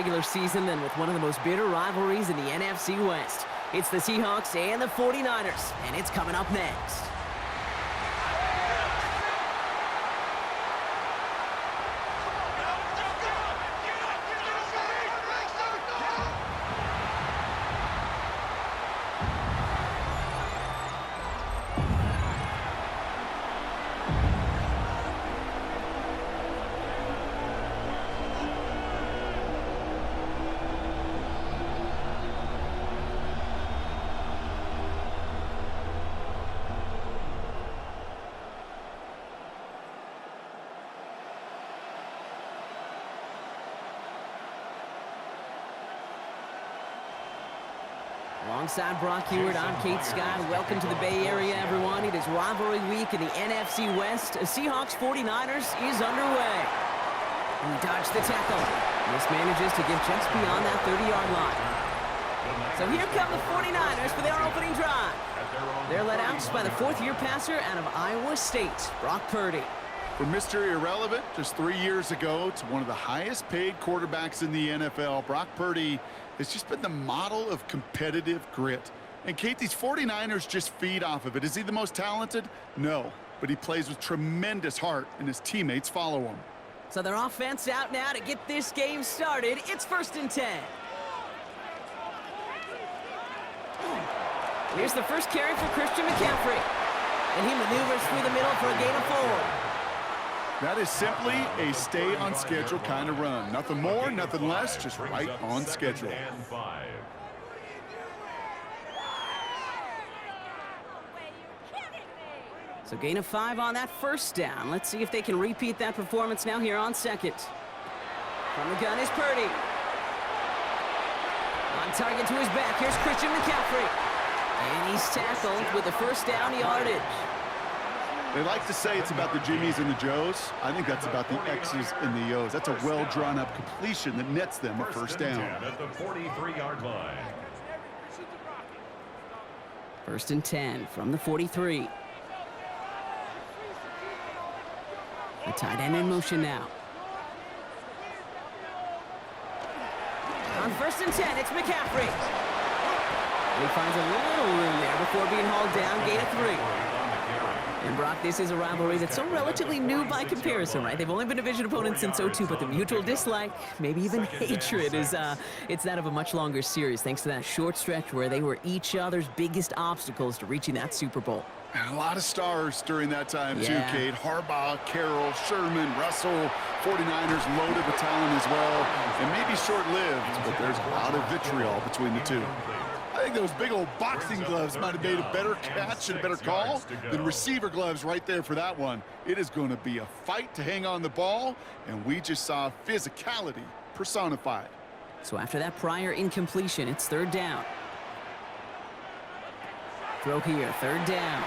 regular season than with one of the most bitter rivalries in the NFC West. It's the Seahawks and the 49ers, and it's coming up next. Alongside Brock Ewart, I'm Kate Scott. Welcome to the Bay Area, everyone. It is rivalry week in the NFC West. Seahawks 49ers is underway. We dodge the tackle. This manages to get just beyond that 30-yard line. So here come the 49ers for their opening drive. They're led out by the fourth-year passer out of Iowa State, Brock Purdy. From Mr. Irrelevant just 3 years ago to one of the highest-paid quarterbacks in the NFL, Brock Purdy has just been the model of competitive grit. And Kate, these 49ers just feed off of it. Is he the most talented? No, but he plays with tremendous heart, and his teammates follow him. So their offense out now to get this game started. It's 1st and 10. Here's the first carry for Christian McCaffrey. And he maneuvers through the middle for a gain of 4. That is simply a stay-on-schedule kind of run. Nothing more, nothing less, just right on schedule. So gain of 5 on that first down. Let's see if they can repeat that performance now here on second. From the gun is Purdy. On target to his back. Here's Christian McCaffrey. And he's tackled with the first down yardage. They like to say it's about the Jimmies and the Joes. I think that's about the X's and the O's. That's a well-drawn-up completion that nets them a first down. At the 43-yard line. 1st and 10 from the 43. The tight end in motion now. On 1st and 10, it's McCaffrey. And he finds a little room there before being hauled down. Gain of 3. And Brock, this is a rivalry that's so relatively new by comparison, right? They've only been division opponents since '02, but the mutual dislike, maybe even hatred, is it's that of a much longer series, thanks to that short stretch where they were each other's biggest obstacles to reaching that Super Bowl. And a lot of stars during that time, too, Kate. Harbaugh, Carroll, Sherman, Russell, 49ers loaded with talent as well. And maybe short-lived, but there's a lot of vitriol between the two. I think those big old boxing gloves might have made a better catch and a better call than receiver gloves right there for that one. It is going to be a fight to hang on the ball, and we just saw physicality personified. So after that prior incompletion, it's 3rd down. Throw here, 3rd down.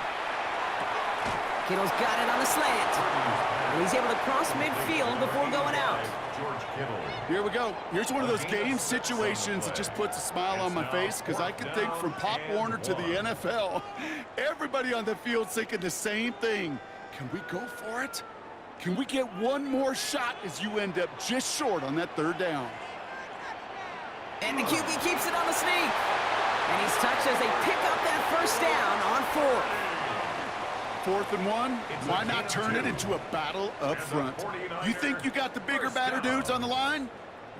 Kittle's got it on the slant. And he's able to cross midfield before going out. Here we go. Here's one of those game situations that just puts a smile on my face, because I can think from Pop Warner to the NFL, everybody on the field thinking the same thing. Can we go for it? Can we get one more shot as you end up just short on that 3rd down? And the QB keeps it on the sneak. And he's touched as they pick up that first down on 4th. 4th and 1, why not turn it into a battle up front? You think you got the bigger, badder dudes on the line?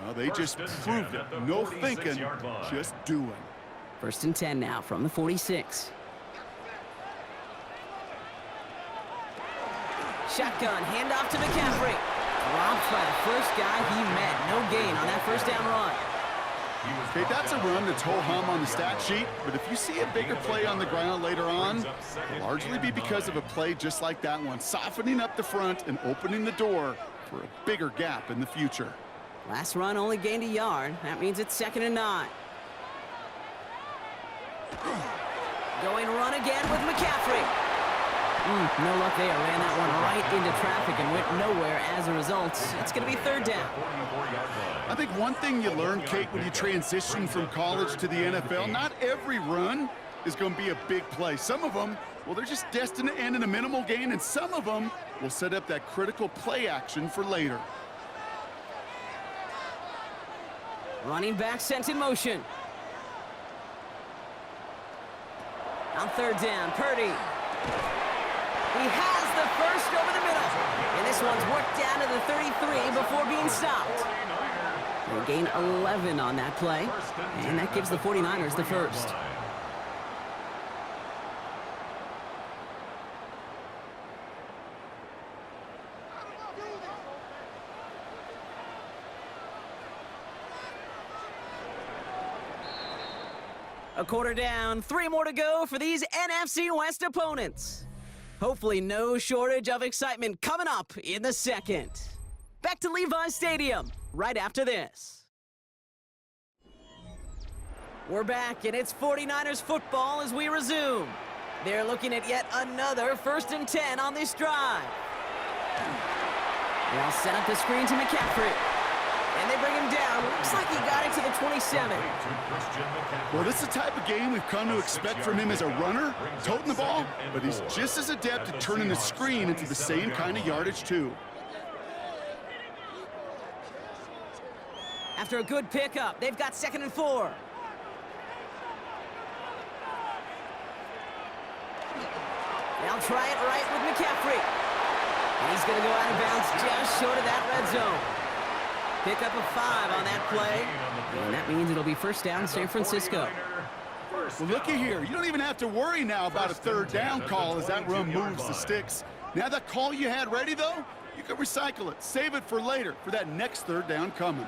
Well, they just proved it. No thinking, just doing. 1st and 10 now from the 46. Shotgun, handoff to McCaffrey. Dropped by the first guy he met. No gain on that first down run. Okay, that's a run that's ho-hum on the stat sheet, but if you see a bigger play on the ground later on, it'll largely be because of a play just like that one, softening up the front and opening the door for a bigger gap in the future. Last run only gained a yard. That means it's 2nd and 9. Going run again with McCaffrey. No luck there. Ran that one right into traffic and went nowhere as a result. It's going to be 3rd down. I think one thing you learn, Kate, when you transition from college to the NFL, not every run is going to be a big play. Some of them, well, they're just destined to end in a minimal gain, and some of them will set up that critical play action for later. Running back sent in motion. On third down, Purdy. He has the first over the middle. And this one's worked down to the 33 before being stopped. They gain 11 on that play, and that gives the 49ers the first. A quarter down, 3 more to go for these NFC West opponents. Hopefully no shortage of excitement coming up in the second. Back to Levi's Stadium right after this. We're back, and it's 49ers football as we resume. They're looking at yet another 1st and 10 on this drive. They'll set up the screen to McCaffrey. And they bring him down. Looks like he got it to the 27. Well, this is the type of game we've come to expect from him as a runner, toting the ball, but he's just as adept at turning the screen into the same kind of yardage, too. After a good pickup, they've got 2nd and 4. They'll try it right with McCaffrey. And he's going to go out of bounds just short of that red zone. Pick up a 5 on that play, and that means it'll be 1st down San Francisco. Well, looky here. You don't even have to worry now about a 3rd down call as that run moves the sticks. Now that call you had ready, though, you can recycle it. Save it for later, for that next 3rd down coming.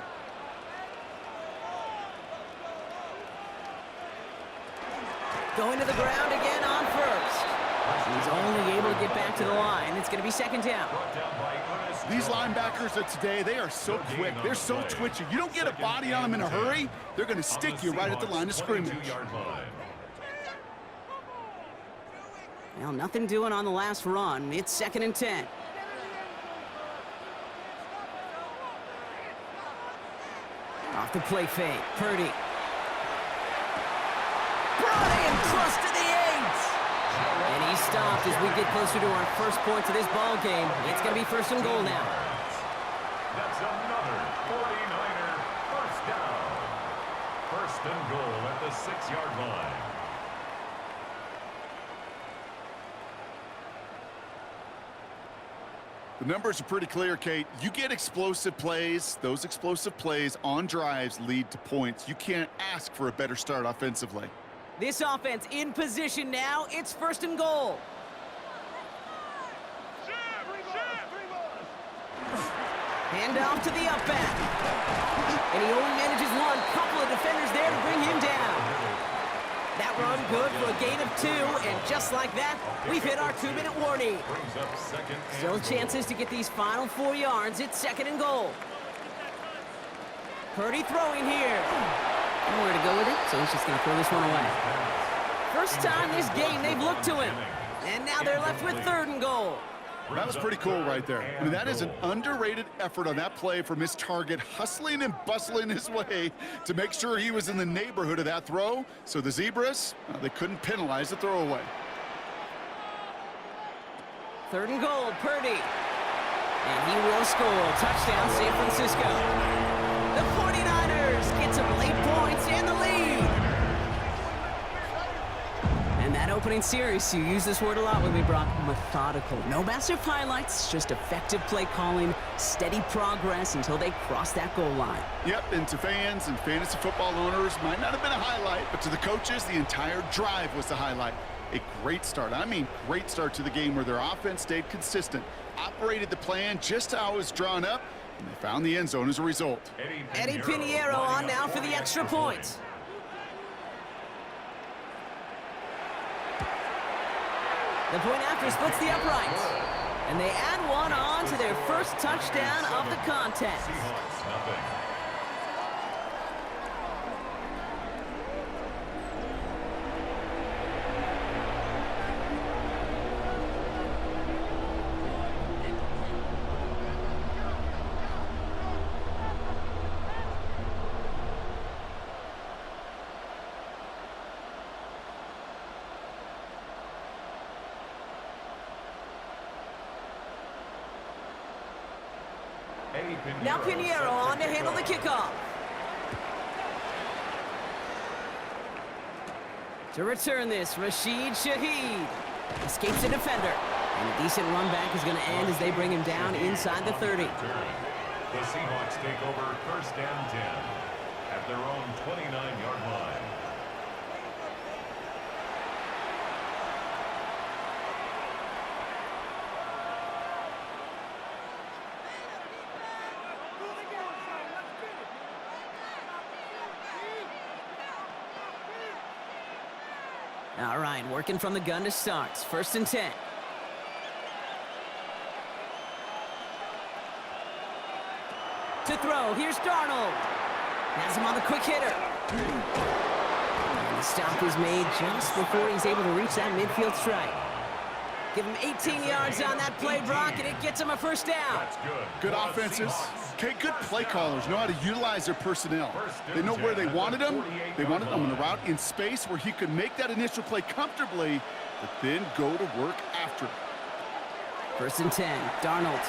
Going to the ground again on 1st. He's only able to get back to the line. It's going to be 2nd down. These linebackers of today, they are so quick. They're so twitchy. You don't get a body on them in a hurry, they're going to stick you right at the line of scrimmage. Well, nothing doing on the last run. It's 2nd and 10. Off the play fake. Purdy. Brought in close to the 8. And he's stopped as we get closer to our first points of this ball game. It's going to be 1st and goal now. That's another 49er 1st down. 1st and goal at the 6-yard line. The numbers are pretty clear, Kate. You get explosive plays. Those explosive plays on drives lead to points. You can't ask for a better start offensively. This offense in position now. It's 1st and goal. Hand off to the up back. And he only manages one. Couple of defenders there to bring him down. That run good for a gain of 2. And just like that, we've hit our 2-minute warning. Still chances to get these final 4 yards. It's 2nd and goal. Purdy throwing here. Nowhere to go with it, so he's just going to throw this one away. First time this game they've looked to him. And now they're left with 3rd and goal. That was pretty cool right there. I mean, that is an underrated effort on that play from his target, hustling and bustling his way to make sure he was in the neighborhood of that throw. So the Zebras, they couldn't penalize the throwaway. 3rd and goal, Purdy. And he will score. Touchdown, San Francisco. The 49ers get some late points in the lead. And that opening series, you use this word a lot with me, Brock, methodical. No massive highlights, just effective play calling, steady progress until they cross that goal line. Yep, and to fans and fantasy football owners, might not have been a highlight, but to the coaches, the entire drive was the highlight. A great start. I mean, great start to the game where their offense stayed consistent, operated the plan just how it was drawn up, and they found the end zone as a result. Eddie Pinheiro on now for the extra point. The point after splits the uprights. And they add one on to their first touchdown of the contest. Seahawks, nothing. Now Pinheiro on to handle the kickoff. To return this, Rashid Shaheed escapes the defender. And a decent run back is going to end as they bring him down inside the 30. The Seahawks take over first and 10 at their own 29-yard line. All right, working from the gun to start. First and 10. To throw, here's Darnold. Has him on the quick hitter. And the stop is made just before he's able to reach that midfield strike. Give him 18 yards on that play, Brock, and it gets him a first down. That's good. Good offenses. Okay, good play callers know how to utilize their personnel. They know where they wanted him. They wanted him on the route in space where he could make that initial play comfortably, but then go to work after it. First and 10, Darnold.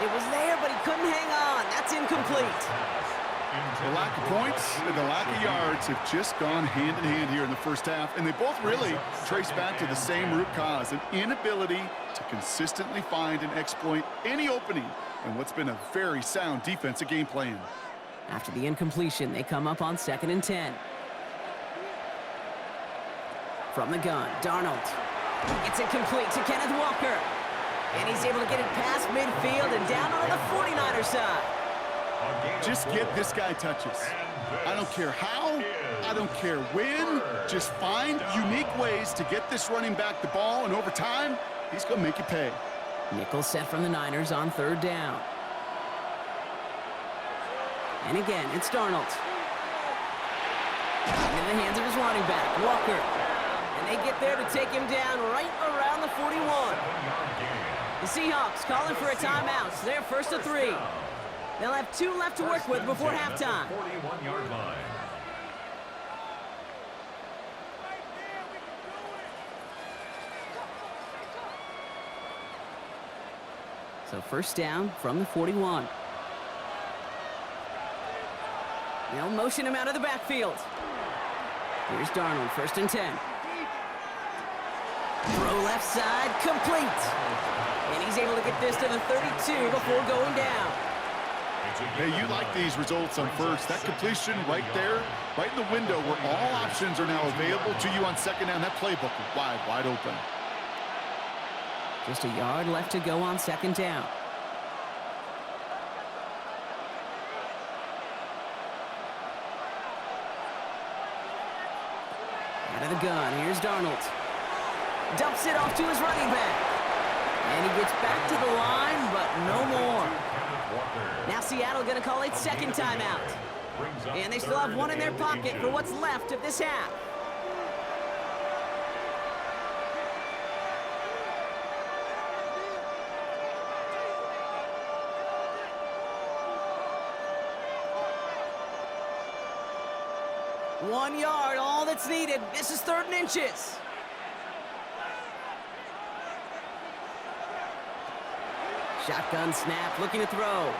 It was there, but he couldn't hang on. That's incomplete. The lack of points and the lack of yards have just gone hand in hand here in the first half, and they both really trace back to the same root cause, an inability to consistently find and exploit any opening in what's been a very sound defensive game plan. After the incompletion, they come up on 2nd and 10. From the gun, Darnold. It's incomplete to Kenneth Walker. And he's able to get it past midfield and down on the 49er side. Just get this guy touches. I don't care how, I don't care when. Just find unique ways to get this running back the ball, and over time, he's going to make you pay. Nickel set from the Niners on 3rd down. And again, it's Darnold. In the hands of his running back, Walker. And they get there to take him down right around the 41. The Seahawks calling for a timeout. So they're 1st and 3. They'll have 2 left to work with before halftime. 41-yard line. So first down from the 41. They'll motion him out of the backfield. Here's Darnold, 1st and 10. Throw left side, complete. And he's able to get this to the 32 before going down. Hey, you like these results on first. That completion right there, right in the window where all options are now available to you on 2nd down. That playbook is wide open. Just a yard left to go on 2nd down. Out of the gun, here's Darnold. Dumps it off to his running back. And he gets back to the line, but no more. Now Seattle going to call it 2nd timeout. And they still have 1 in their pocket for what's left of this half. One yard, all that's needed. This is 3rd and inches. Shotgun snap, looking to throw.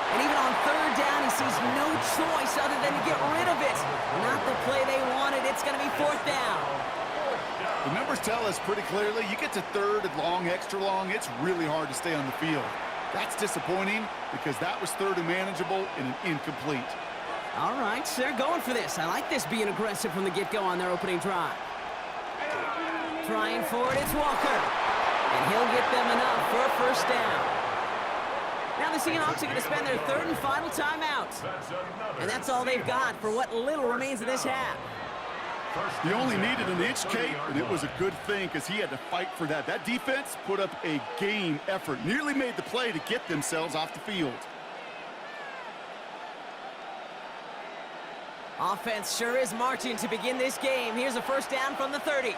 And even on 3rd down, he sees no choice other than to get rid of it. Not the play they wanted. It's going to be 4th down. The numbers tell us pretty clearly, you get to 3rd and long, extra long, it's really hard to stay on the field. That's disappointing because that was 3rd and manageable and an incomplete. All right, so they're going for this. I like this being aggressive from the get-go on their opening drive. Trying for it, it's Walker. And he'll get them enough for a 1st down. Now the Seahawks are going to spend their 3rd and final timeout. And that's all they've got for what little remains of this half. He only needed an inch, Kate, and it was a good thing because he had to fight for that. That defense put up a game effort, nearly made the play to get themselves off the field. Offense sure is marching to begin this game. Here's a 1st down from the 30.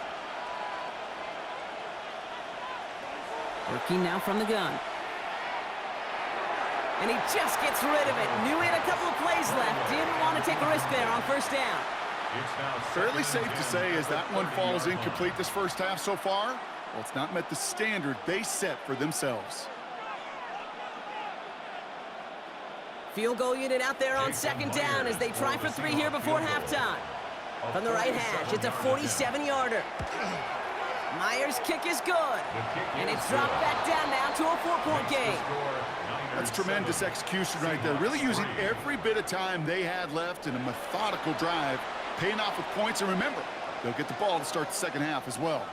Working now from the gun. And he just gets rid of it. Knew he had a couple of plays left. Didn't want to take a risk there on 1st down. Fairly safe to say as that one falls incomplete this first half so far, well, it's not met the standard they set for themselves. Field goal unit out there on 2nd down as they try for 3 here before halftime. From the right hash, it's a 47-yarder. Myers' kick is good. And it's dropped back down now to a 4-point game. That's tremendous execution right there. Really using every bit of time they had left in a methodical drive, paying off with points. And remember, they'll get the ball to start the second half as well.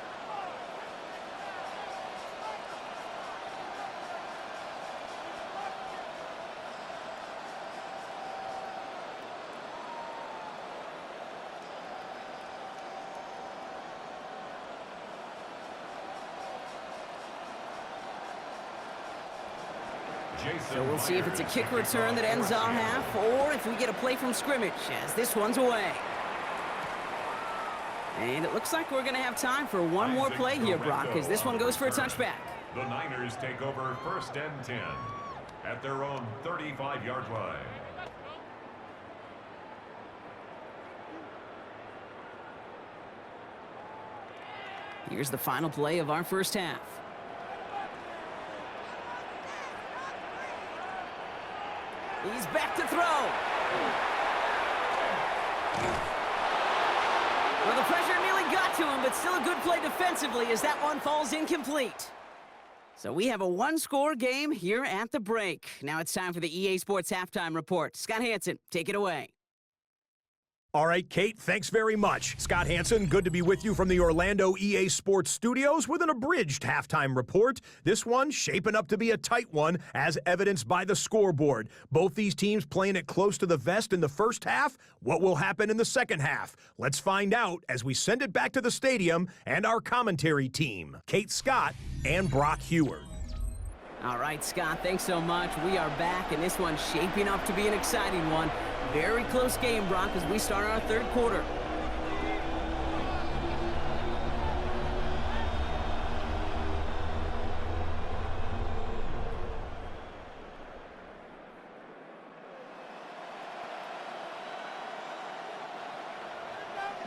So we'll see if it's a kick return that ends our half, or if we get a play from scrimmage, as this one's away. And it looks like we're going to have time for one more play here, Brock, as this one goes for a touchback. The Niners take over 1st and 10 at their own 35-yard line. Here's the final play of our first half. He's back to throw. Well, the pressure nearly got to him, but still a good play defensively as that one falls incomplete. So we have a one-score game here at the break. Now it's time for the EA Sports Halftime Report. Scott Hansen, take it away. All right, Kate, thanks very much. Scott Hansen, good to be with you from the Orlando EA Sports Studios with an abridged halftime report. This one shaping up to be a tight one, as evidenced by the scoreboard. Both these teams playing it close to the vest in the first half. What will happen in the second half? Let's find out as we send it back to the stadium and our commentary team, Kate Scott and Brock Heward. All right, Scott, thanks so much. We are back, and this one's shaping up to be an exciting one. Very close game, Brock, as we start our third quarter.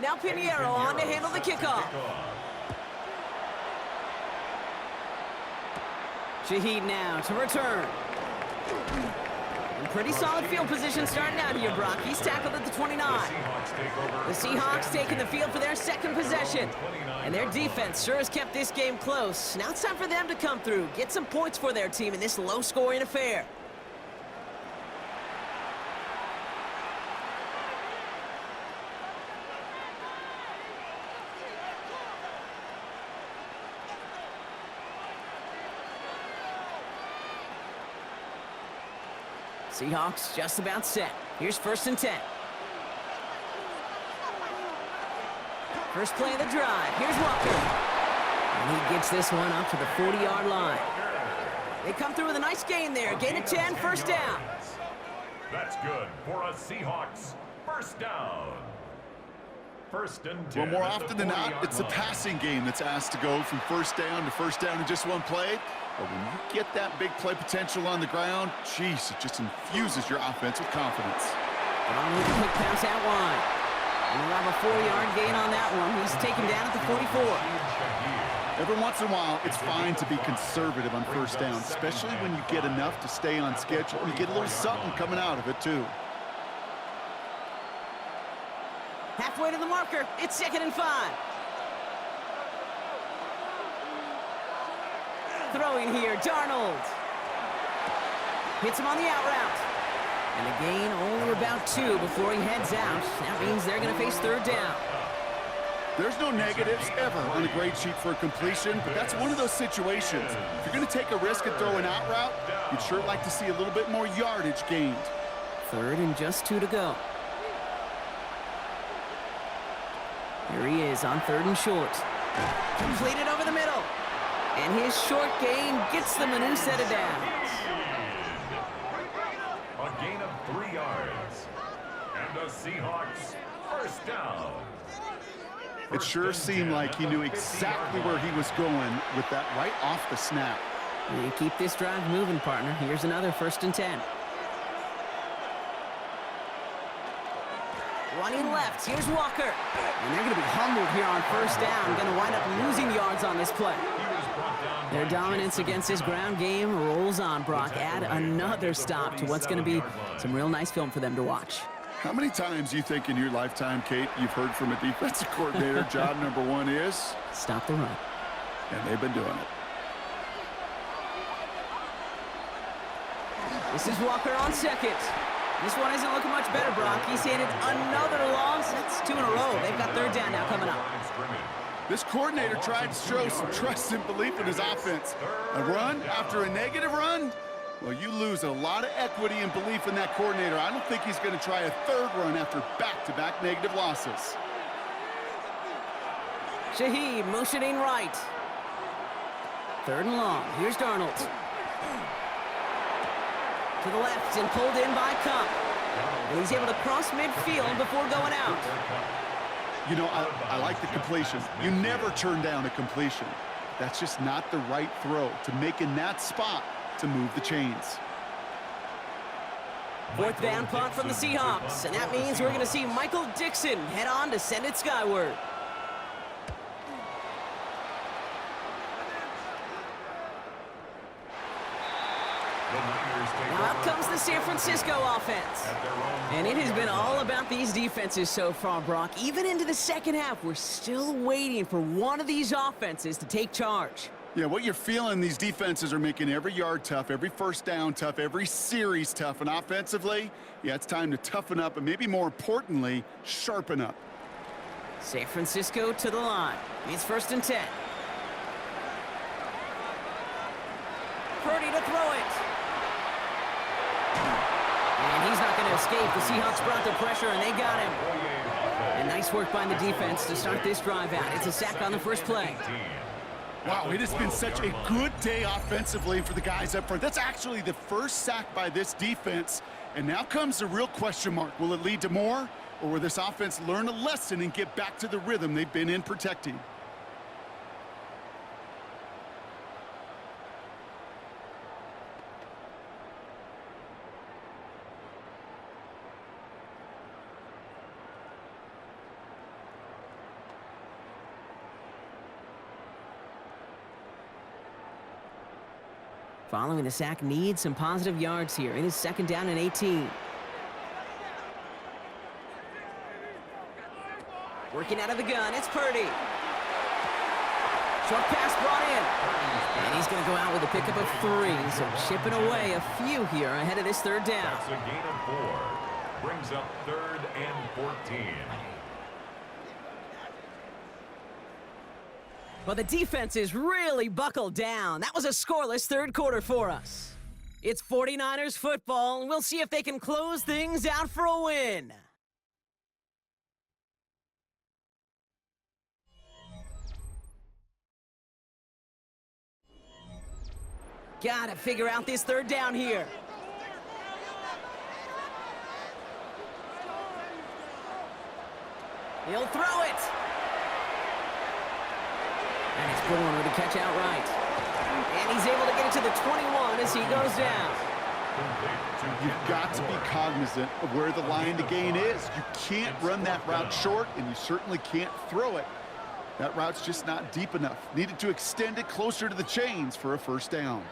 Now Pinheiro on to handle the kickoff. Shaheed now to return. Pretty solid field position starting out here, Brock. He's tackled at the 29. The Seahawks taking the field for their second possession. And their defense sure has kept this game close. Now it's time for them to come through, get some points for their team in this low-scoring affair. Seahawks just about set. Here's 1st and 10. First play of the drive. Here's Walker. And he gets this one up to the 40-yard line. They come through with a nice gain there. Gain of 10, first down. That's good for a Seahawks first down. 1st and 10. Well, more often than not, it's the passing game that's asked to go from first down in just one play. But when you get that big play potential on the ground, geez, it just infuses your offense with confidence. On with a quick pass out wide. And we'll have a 4-yard gain on that one. He's taken down at the 44. Every once in a while, it's fine to be conservative on first down, especially when you get enough to stay on schedule. You get a little something coming out of it, too. Halfway to the marker. It's 2nd and 5. Throwing here, Darnold. Hits him on the out route. And a gain only about 2 before he heads out. That means they're going to face 3rd down. There's no negatives ever on a grade sheet for a completion, but that's one of those situations. If you're going to take a risk and throw an out route, you'd sure like to see a little bit more yardage gained. 3rd and just 2 to go. Here he is on 3rd and short. Completed over the middle. And his short gain gets them a new set of downs. A gain of 3 yards. And the Seahawks first down. It sure seemed like he knew exactly where he was going with that right off the snap. And keep this drive moving, partner. Here's another 1st and 10. Running left, here's Walker. And they're going to be humbled here on 1st down. Going to wind up losing yards on this play. Their dominance against this ground game rolls on, Brock. Add another stop to what's going to be some real nice film for them to watch. How many times do you think in your lifetime, Kate, you've heard from a defensive coordinator, job number one is? Stop the run. And they've been doing it. This is Walker on second. This one isn't looking much better, Brock. He's handed another loss. That's 2 in a row. They've got third down now coming up. This coordinator tried to show some trust and belief in his offense. A run after a negative run? Well, you lose a lot of equity and belief in that coordinator. I don't think he's going to try a third run after back-to-back negative losses. Shaheed motioning right. Third and long. Here's Darnold. To the left and pulled in by Cup. And he's able to cross midfield before going out. You know, I like the completion. You never turn down a completion. That's just not the right throw to make in that spot to move the chains. Fourth down punt from the Seahawks. And that means we're going to see Michael Dixon head on to send it skyward. Now out comes the San Francisco offense. And it has been all about these defenses so far, Brock. Even into the second half, we're still waiting for one of these offenses to take charge. Yeah, what you're feeling, these defenses are making every yard tough, every first down tough, every series tough. And offensively, yeah, it's time to toughen up and maybe more importantly, sharpen up. San Francisco to the line. It's 1st and 10. Purdy to throw it. And he's not going to escape. The Seahawks brought the pressure, and they got him. And nice work by the defense to start this drive out. It's a sack on the first play. Wow, it has been such a good day offensively for the guys up front. That's actually the first sack by this defense. And now comes the real question mark. Will it lead to more? Or will this offense learn a lesson and get back to the rhythm they've been in protecting? Following the sack, needs some positive yards here. It is 2nd down and 18. Working out of the gun, it's Purdy. Short pass brought in. And he's going to go out with a pickup of 3. So chipping away a few here ahead of this third down. That's a gain of 4. Brings up 3rd and 14. Well, the defense is really buckled down. That was a scoreless third quarter for us. It's 49ers football, and we'll see if they can close things out for a win. Gotta figure out this third down here. He'll throw it. And it's Bourne with a catch outright. And he's able to get it to the 21 as he goes down. You've got to be cognizant of where the line to gain is. You can't run that route short, and you certainly can't throw it. That route's just not deep enough. Needed to extend it closer to the chains for a first down.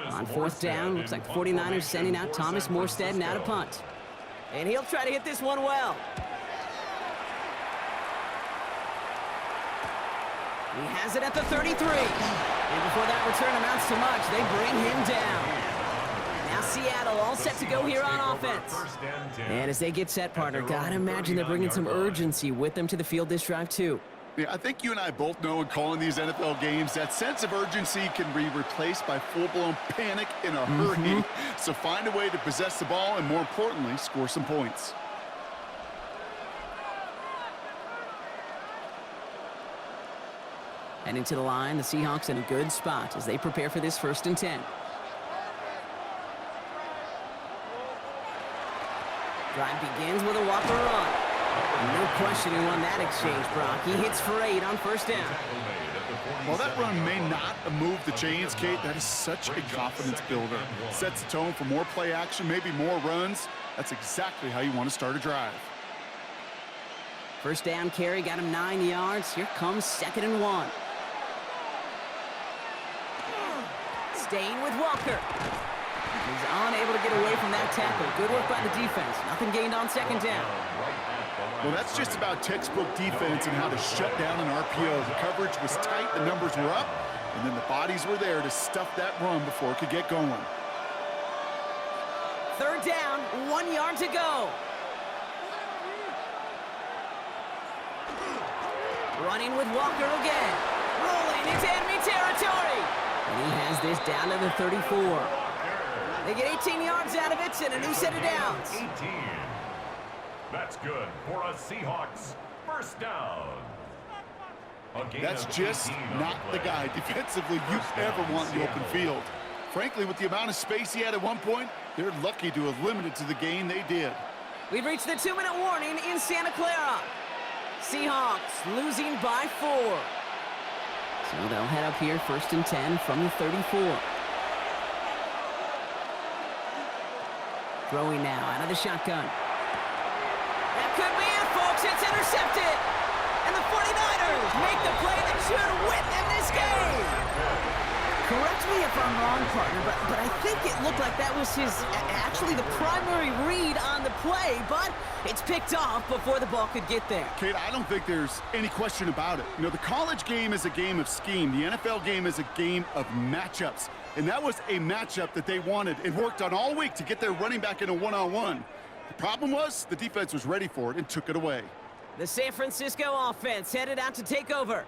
On 4th down, looks like the 49ers sending out Thomas Morstead now to punt. And he'll try to hit this one well. He has it at the 33. And before that return amounts to much, they bring him down. Now Seattle all set to go here on offense. And as they get set, partner, gotta imagine they're bringing some urgency with them to the field this drive too. Yeah, I think you and I both know in calling these NFL games, that sense of urgency can be replaced by full-blown panic in a hurry. So find a way to possess the ball and, more importantly, score some points. And into the line, the Seahawks in a good spot as they prepare for this 1st and 10. Drive begins with a Walker run. No question who won that exchange, Brock. He hits for 8 on 1st down. While that run may not move the chains, Kate, that is such a confidence builder. Sets the tone for more play action, maybe more runs. That's exactly how you want to start a drive. 1st down carry got him 9 yards. Here comes 2nd and 1. Staying with Walker. He's unable to get away from that tackle. Good work by the defense. Nothing gained on second down. Well, that's just about textbook defense and how to shut down an RPO. The coverage was tight, the numbers were up, and then the bodies were there to stuff that run before it could get going. Third down, 1 yard to go. Running with Walker again. Rolling into enemy territory. And he has this down to the 34. They get 18 yards out of it and a new set of downs. 18. That's good for a Seahawks first down. That's just not the guy defensively you ever want in the open field. Frankly, with the amount of space he had at one point, they're lucky to have limited to the gain they did. We've reached the 2-minute warning in Santa Clara. Seahawks losing by 4. So they'll head up here, 1st and 10 from the 34. Throwing now out of the shotgun. That could be it, folks. It's intercepted. And the 49ers make the play that should win them this game. Correct me if I'm wrong, partner, but I think it looked like that was actually the primary read on the play, but it's picked off before the ball could get there. Kate, I don't think there's any question about it. You know, the college game is a game of scheme. The NFL game is a game of matchups. And that was a matchup that they wanted and worked on all week to get their running back in a one-on-one. The problem was the defense was ready for it and took it away. The San Francisco offense headed out to take over.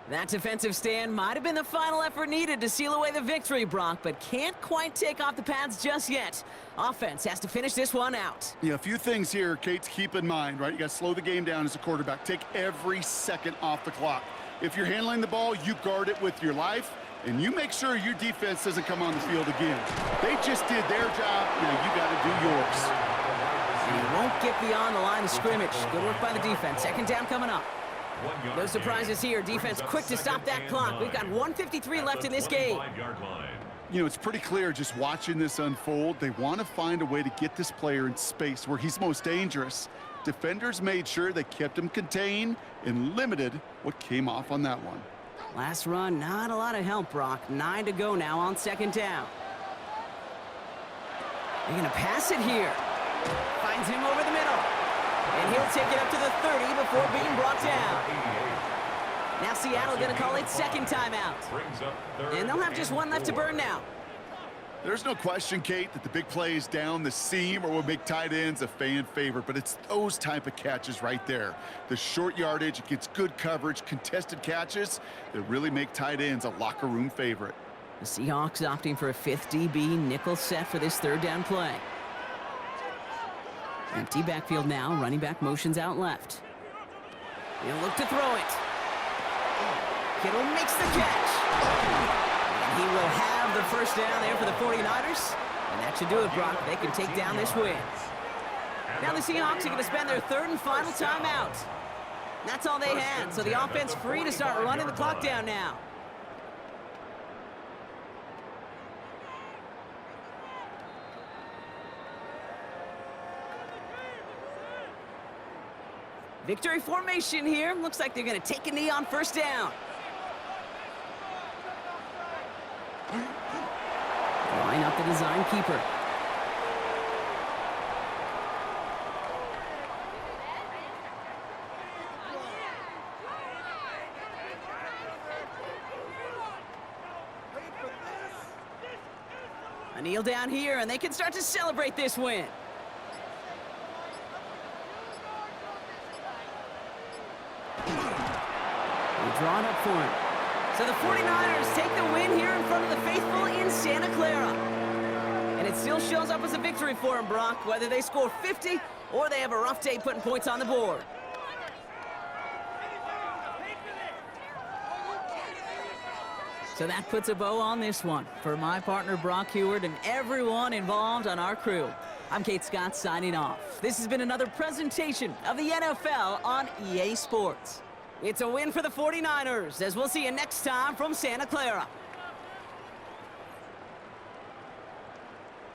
That defensive stand might have been the final effort needed to seal away the victory, Brock, but can't quite take off the pads just yet. Offense has to finish this one out. Yeah, a few things here, Kate, to keep in mind, right? You got to slow the game down as a quarterback. Take every second off the clock. If you're handling the ball, you guard it with your life, and you make sure your defense doesn't come on the field again. They just did their job. Now you got to do yours. And he won't get beyond the line of scrimmage. Good work by the defense. Second down coming up. No surprises here. Defense quick to stop that clock. We've got 1:53 left in this game. You know, it's pretty clear just watching this unfold. They want to find a way to get this player in space where he's most dangerous. Defenders made sure they kept him contained and limited what came off on that one. Last run, not a lot of help, Brock. 9 to go now on second down. They're going to pass it here. Finds him over the middle. And he'll take it up to the 30 before being brought down. Now Seattle going to call it second timeout. And they'll have just one left to burn now. There's no question, Kate, that the big plays down the seam or will make tight ends a fan favorite, but it's those type of catches right there. The short yardage against good coverage, contested catches that really make tight ends a locker room favorite. The Seahawks opting for a 5th DB nickel set for this third down play. Empty backfield now. Running back motions out left. He'll look to throw it. Kittle makes the catch. And he will have the first down there for the 49ers. And that should do it, Brock. They can take down this win. Now the Seahawks are going to spend their third and final timeout. That's all they had, so the offense free to start running the clock down now. Victory formation here. Looks like they're going to take a knee on first down. Line up the design keeper. A kneel down here, and they can start to celebrate this win. Drawn up for him. So the 49ers take the win here in front of the faithful in Santa Clara. And it still shows up as a victory for them, Brock, whether they score 50 or they have a rough day putting points on the board. So that puts a bow on this one. For my partner, Brock Heward, and everyone involved on our crew, I'm Kate Scott signing off. This has been another presentation of the NFL on EA Sports. It's a win for the 49ers, as we'll see you next time from Santa Clara.